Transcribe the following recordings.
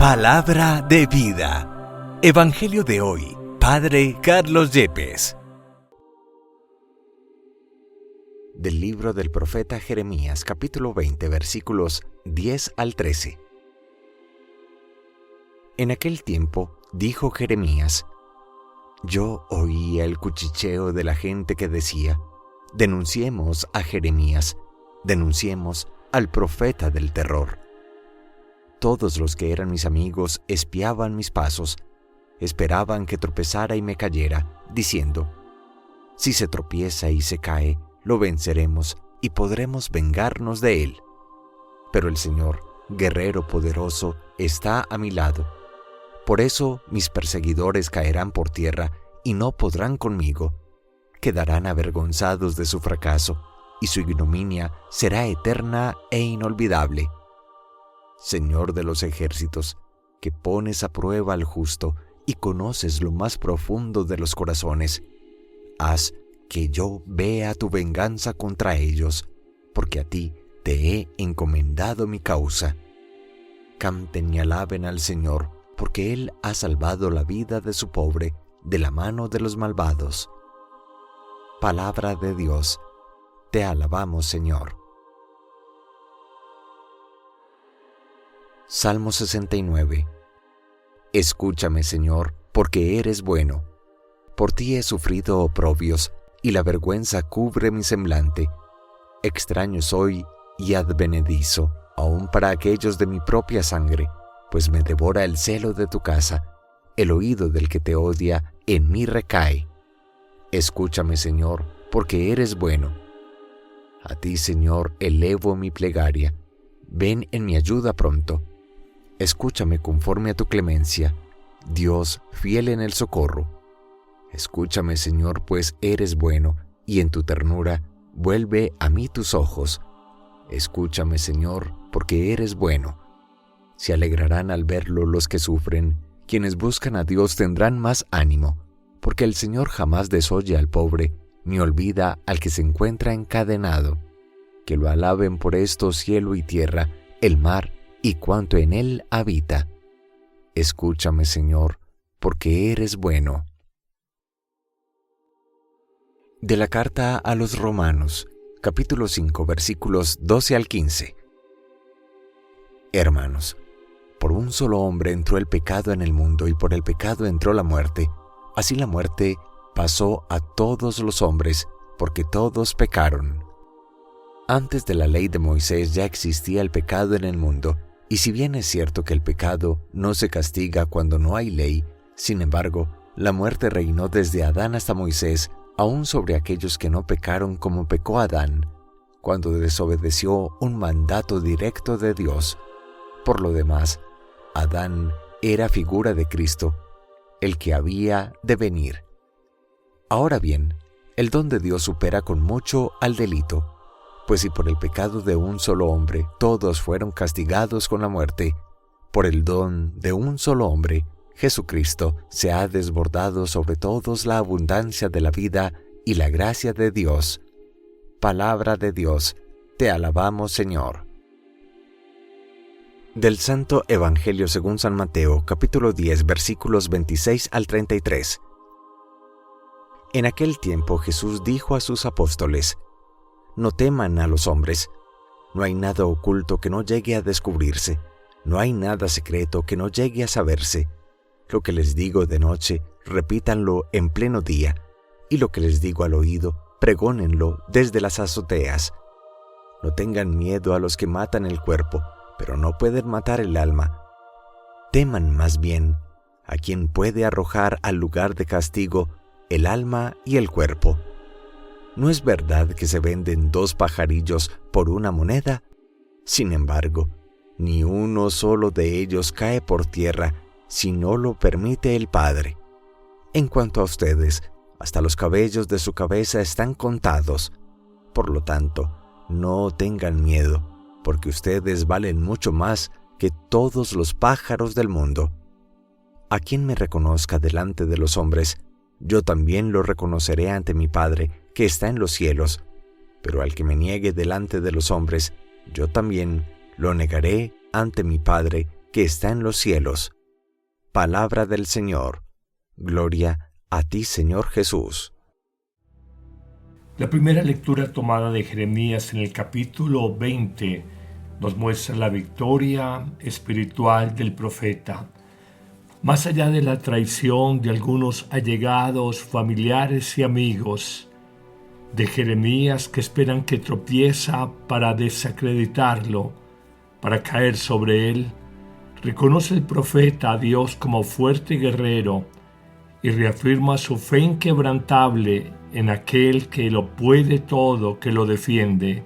Palabra de vida. Evangelio de hoy. Padre Carlos Yepes. Del libro del profeta Jeremías, capítulo 20, versículos 10 al 13. En aquel tiempo dijo Jeremías: yo oía el cuchicheo de la gente que decía: denunciemos a Jeremías, denunciemos al profeta del terror. Todos los que eran mis amigos espiaban mis pasos, esperaban que tropezara y me cayera, diciendo: si se tropieza y se cae, lo venceremos y podremos vengarnos de él. Pero el Señor, guerrero poderoso, está a mi lado. Por eso mis perseguidores caerán por tierra y no podrán conmigo. Quedarán avergonzados de su fracaso, y su ignominia será eterna e inolvidable. Señor de los ejércitos, que pones a prueba al justo y conoces lo más profundo de los corazones, haz que yo vea tu venganza contra ellos, porque a ti te he encomendado mi causa. Canten y alaben al Señor, porque Él ha salvado la vida de su pobre de la mano de los malvados. Palabra de Dios, te alabamos, Señor. Salmo 69. Escúchame, Señor, porque eres bueno. Por ti he sufrido oprobios, y la vergüenza cubre mi semblante. Extraño soy y advenedizo, aun para aquellos de mi propia sangre, pues me devora el celo de tu casa. El oído del que te odia en mí recae. Escúchame, Señor, porque eres bueno. A ti, Señor, elevo mi plegaria. Ven en mi ayuda pronto. Escúchame conforme a tu clemencia, Dios fiel en el socorro. Escúchame, Señor, pues eres bueno, y en tu ternura vuelve a mí tus ojos. Escúchame, Señor, porque eres bueno. Se alegrarán al verlo los que sufren, quienes buscan a Dios tendrán más ánimo, porque el Señor jamás desoye al pobre, ni olvida al que se encuentra encadenado. Que lo alaben por esto cielo y tierra, el mar y cuanto en él habita. Escúchame, Señor, porque eres bueno. De la carta a los Romanos, capítulo 5, versículos 12 al 15. Hermanos, por un solo hombre entró el pecado en el mundo, y por el pecado entró la muerte. Así la muerte pasó a todos los hombres, porque todos pecaron. Antes de la ley de Moisés ya existía el pecado en el mundo, y si bien es cierto que el pecado no se castiga cuando no hay ley, sin embargo, la muerte reinó desde Adán hasta Moisés, aún sobre aquellos que no pecaron como pecó Adán, cuando desobedeció un mandato directo de Dios. Por lo demás, Adán era figura de Cristo, el que había de venir. Ahora bien, el don de Dios supera con mucho al delito, pues si por el pecado de un solo hombre todos fueron castigados con la muerte, por el don de un solo hombre, Jesucristo, se ha desbordado sobre todos la abundancia de la vida y la gracia de Dios. Palabra de Dios, te alabamos, Señor. Del Santo Evangelio según San Mateo, capítulo 10, versículos 26 al 33. En aquel tiempo Jesús dijo a sus apóstoles: no teman a los hombres. No hay nada oculto que no llegue a descubrirse. No hay nada secreto que no llegue a saberse. Lo que les digo de noche, repítanlo en pleno día. Y lo que les digo al oído, pregónenlo desde las azoteas. No tengan miedo a los que matan el cuerpo, pero no pueden matar el alma. Teman más bien a quien puede arrojar al lugar de castigo el alma y el cuerpo. ¿No es verdad que se venden 2 pajarillos por 1 moneda? Sin embargo, ni uno solo de ellos cae por tierra si no lo permite el Padre. En cuanto a ustedes, hasta los cabellos de su cabeza están contados. Por lo tanto, no tengan miedo, porque ustedes valen mucho más que todos los pájaros del mundo. A quien me reconozca delante de los hombres, yo también lo reconoceré ante mi Padre que está en los cielos, pero al que me niegue delante de los hombres, yo también lo negaré ante mi Padre que está en los cielos. Palabra del Señor. Gloria a ti, Señor Jesús. La primera lectura tomada de Jeremías en el capítulo 20 nos muestra la victoria espiritual del profeta. Más allá de la traición de algunos allegados, familiares y amigos de Jeremías que esperan que tropieza para desacreditarlo, para caer sobre él, reconoce el profeta a Dios como fuerte guerrero y reafirma su fe inquebrantable en aquel que lo puede todo, que lo defiende.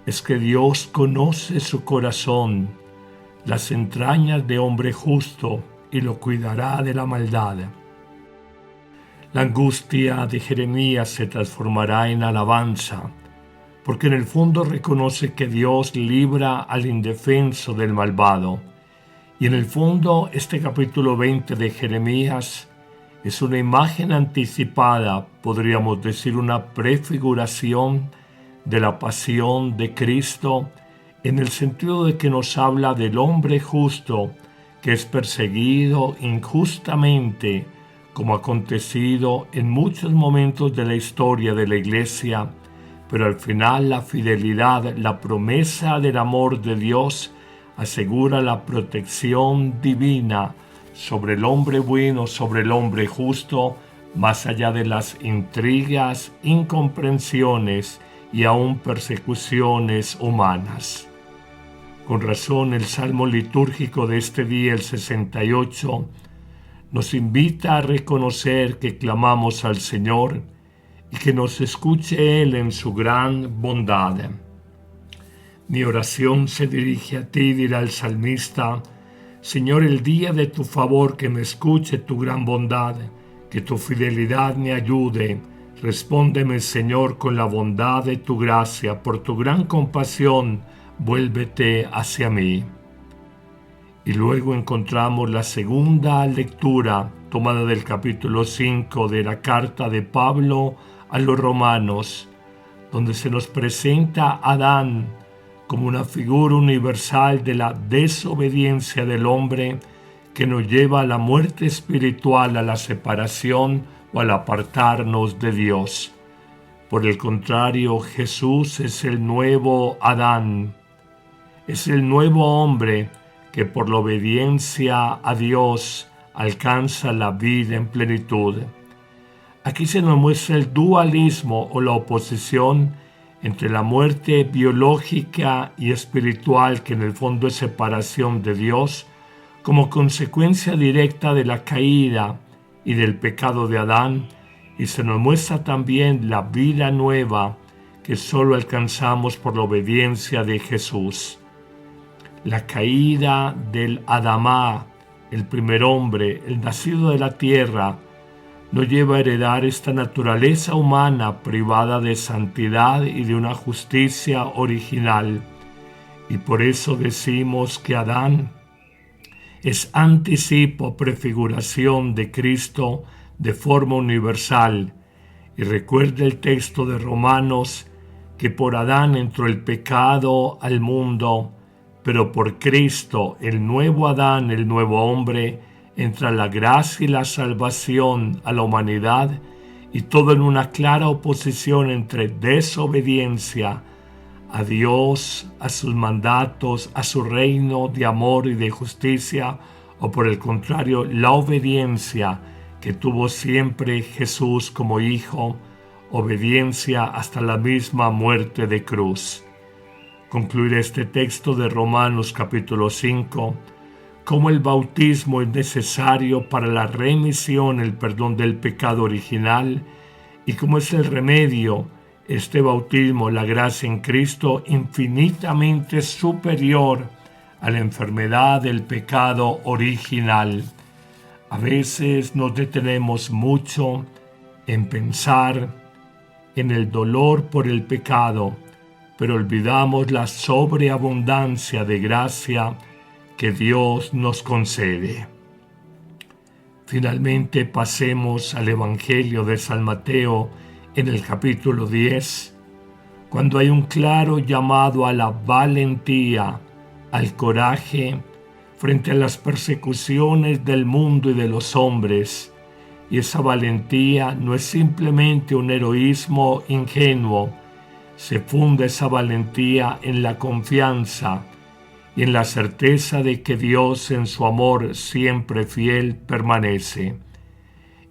Es que Dios conoce su corazón, las entrañas de hombre justo, y lo cuidará de la maldad. La angustia de Jeremías se transformará en alabanza, porque en el fondo reconoce que Dios libra al indefenso del malvado. Y en el fondo este capítulo 20 de Jeremías es una imagen anticipada, podríamos decir una prefiguración de la pasión de Cristo, en el sentido de que nos habla del hombre justo que es perseguido injustamente, como ha acontecido en muchos momentos de la historia de la Iglesia, pero al final la fidelidad, la promesa del amor de Dios asegura la protección divina sobre el hombre bueno, sobre el hombre justo, más allá de las intrigas, incomprensiones y aún persecuciones humanas. Con razón, el salmo litúrgico de este día, el 68, nos invita a reconocer que clamamos al Señor y que nos escuche Él en su gran bondad. Mi oración se dirige a ti, dirá el salmista. Señor, el día de tu favor, que me escuche tu gran bondad, que tu fidelidad me ayude. Respóndeme, Señor, con la bondad de tu gracia, por tu gran compasión, vuélvete hacia mí. Y luego encontramos la segunda lectura tomada del capítulo 5 de la carta de Pablo a los romanos, donde se nos presenta a Adán como una figura universal de la desobediencia del hombre que nos lleva a la muerte espiritual, a la separación o al apartarnos de Dios. Por el contrario, Jesús es el nuevo Adán, es el nuevo hombre que por la obediencia a Dios alcanza la vida en plenitud. Aquí se nos muestra el dualismo o la oposición entre la muerte biológica y espiritual, que en el fondo es separación de Dios, como consecuencia directa de la caída y del pecado de Adán, y se nos muestra también la vida nueva que solo alcanzamos por la obediencia de Jesús. La caída del Adamá, el primer hombre, el nacido de la tierra, nos lleva a heredar esta naturaleza humana privada de santidad y de una justicia original. Y por eso decimos que Adán es anticipo, prefiguración de Cristo de forma universal. Y recuerde el texto de Romanos, que por Adán entró el pecado al mundo, pero por Cristo, el nuevo Adán, el nuevo hombre, entra la gracia y la salvación a la humanidad, y todo en una clara oposición entre desobediencia a Dios, a sus mandatos, a su reino de amor y de justicia, o por el contrario, la obediencia que tuvo siempre Jesús como hijo, obediencia hasta la misma muerte de cruz. Concluir este texto de Romanos capítulo 5, cómo el bautismo es necesario para la remisión, el perdón del pecado original, y cómo es el remedio, este bautismo, la gracia en Cristo, infinitamente superior a la enfermedad del pecado original. A veces nos detenemos mucho en pensar en el dolor por el pecado, pero olvidamos la sobreabundancia de gracia que Dios nos concede. Finalmente pasemos al Evangelio de San Mateo en el capítulo 10, cuando hay un claro llamado a la valentía, al coraje, frente a las persecuciones del mundo y de los hombres. Y esa valentía no es simplemente un heroísmo ingenuo, se funda esa valentía en la confianza y en la certeza de que Dios en su amor siempre fiel permanece.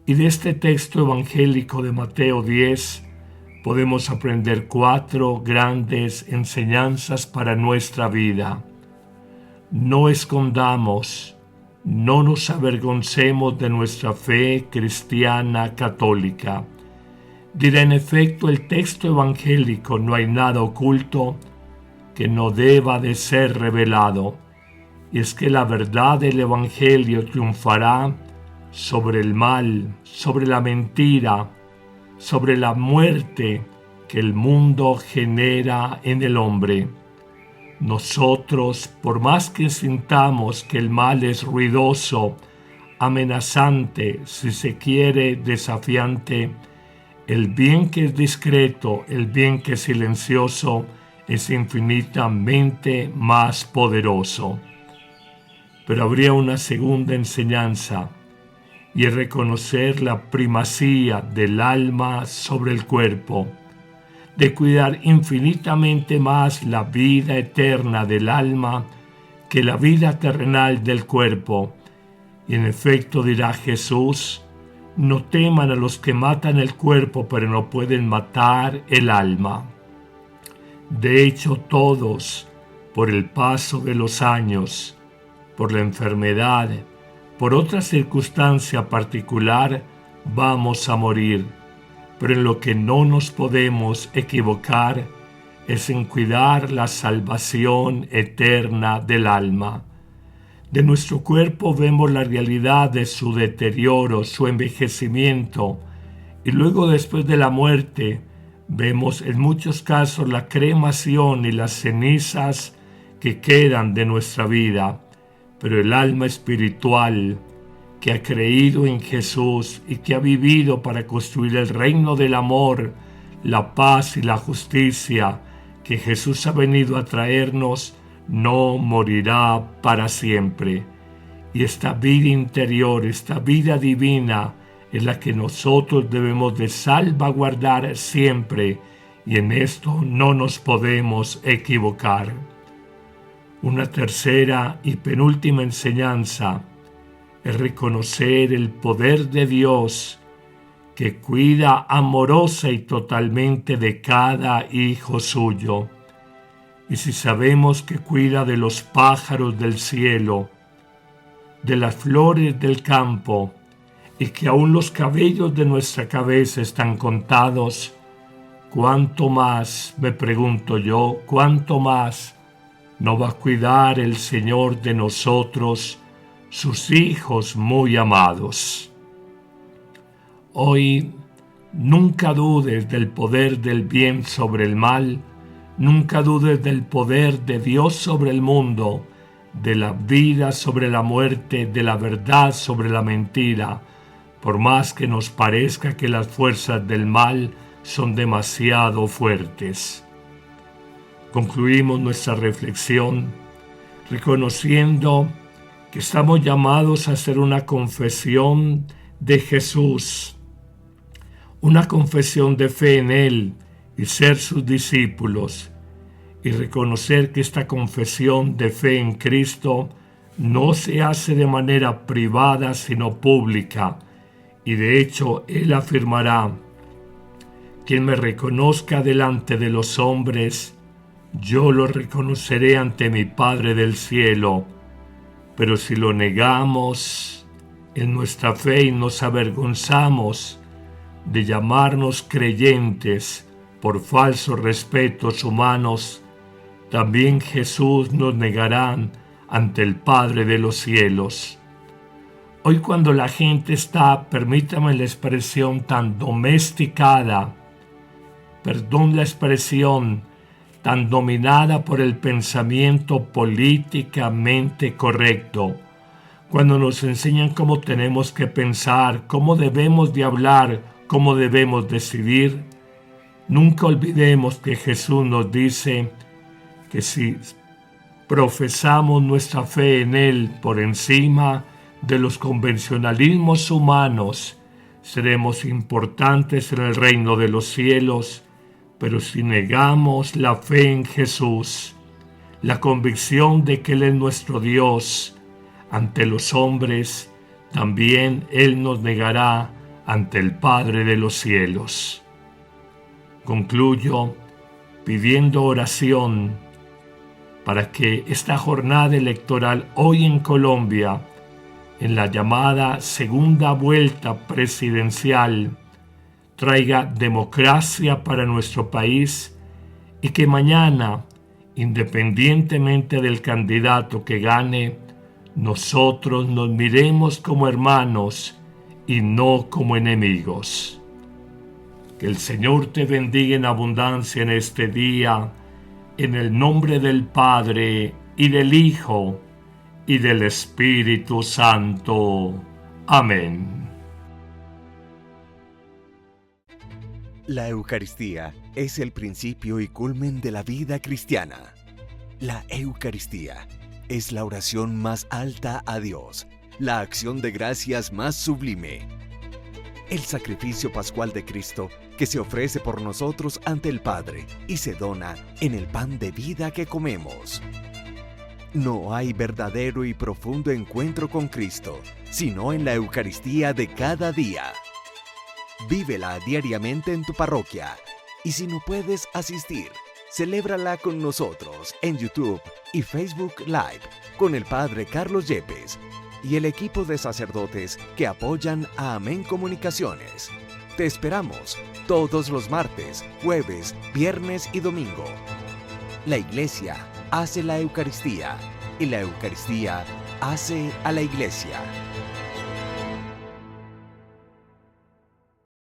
Y de este texto evangélico de Mateo 10 podemos aprender 4 grandes enseñanzas para nuestra vida. No escondamos, no nos avergoncemos de nuestra fe cristiana católica. Dirá en efecto el texto evangélico: no hay nada oculto que no deba de ser revelado. Y es que la verdad del evangelio triunfará sobre el mal, sobre la mentira, sobre la muerte que el mundo genera en el hombre. Nosotros, por más que sintamos que el mal es ruidoso, amenazante, si se quiere, desafiante, el bien que es discreto, el bien que es silencioso, es infinitamente más poderoso. Pero habría una segunda enseñanza, y es reconocer la primacía del alma sobre el cuerpo, de cuidar infinitamente más la vida eterna del alma que la vida terrenal del cuerpo. Y en efecto dirá Jesús: no teman a los que matan el cuerpo, pero no pueden matar el alma. De hecho, todos, por el paso de los años, por la enfermedad, por otra circunstancia particular, vamos a morir. Pero en lo que no nos podemos equivocar es en cuidar la salvación eterna del alma. De nuestro cuerpo vemos la realidad de su deterioro, su envejecimiento, y luego, después de la muerte, vemos en muchos casos la cremación y las cenizas que quedan de nuestra vida. Pero el alma espiritual, que ha creído en Jesús y que ha vivido para construir el reino del amor, la paz y la justicia que Jesús ha venido a traernos, no morirá para siempre. Y esta vida interior, esta vida divina, es la que nosotros debemos de salvaguardar siempre, y en esto no nos podemos equivocar. Una tercera y penúltima enseñanza es reconocer el poder de Dios, que cuida amorosa y totalmente de cada hijo suyo. Y si sabemos que cuida de los pájaros del cielo, de las flores del campo, y que aún los cabellos de nuestra cabeza están contados, ¿cuánto más, me pregunto yo, cuánto más no va a cuidar el Señor de nosotros, sus hijos muy amados? Hoy, nunca dudes del poder del bien sobre el mal, nunca dudes del poder de Dios sobre el mundo, de la vida sobre la muerte, de la verdad sobre la mentira, por más que nos parezca que las fuerzas del mal son demasiado fuertes. Concluimos nuestra reflexión reconociendo que estamos llamados a hacer una confesión de Jesús, una confesión de fe en Él y ser sus discípulos, y reconocer que esta confesión de fe en Cristo no se hace de manera privada sino pública, y de hecho Él afirmará: quien me reconozca delante de los hombres, yo lo reconoceré ante mi Padre del cielo. Pero si lo negamos en nuestra fe y nos avergonzamos de llamarnos creyentes por falsos respetos humanos, también Jesús nos negará ante el Padre de los cielos. Hoy, cuando la gente está, permítame la expresión, tan domesticada, perdón la expresión, tan dominada por el pensamiento políticamente correcto, cuando nos enseñan cómo tenemos que pensar, cómo debemos de hablar, cómo debemos decidir, nunca olvidemos que Jesús nos dice que si profesamos nuestra fe en Él por encima de los convencionalismos humanos, seremos importantes en el reino de los cielos, pero si negamos la fe en Jesús, la convicción de que Él es nuestro Dios ante los hombres, también Él nos negará ante el Padre de los cielos. Concluyo pidiendo oración para que esta jornada electoral hoy en Colombia, en la llamada segunda vuelta presidencial, traiga democracia para nuestro país y que mañana, independientemente del candidato que gane, nosotros nos miremos como hermanos y no como enemigos. Que el Señor te bendiga en abundancia en este día, en el nombre del Padre, y del Hijo, y del Espíritu Santo. Amén. La Eucaristía es el principio y culmen de la vida cristiana. La Eucaristía es la oración más alta a Dios, la acción de gracias más sublime, el sacrificio pascual de Cristo que se ofrece por nosotros ante el Padre y se dona en el pan de vida que comemos. No hay verdadero y profundo encuentro con Cristo, sino en la Eucaristía de cada día. Vívela diariamente en tu parroquia y si no puedes asistir, celébrala con nosotros en YouTube y Facebook Live con el Padre Carlos Yepes y el equipo de sacerdotes que apoyan a Amén Comunicaciones. Te esperamos todos los martes, jueves, viernes y domingo. La Iglesia hace la Eucaristía y la Eucaristía hace a la Iglesia.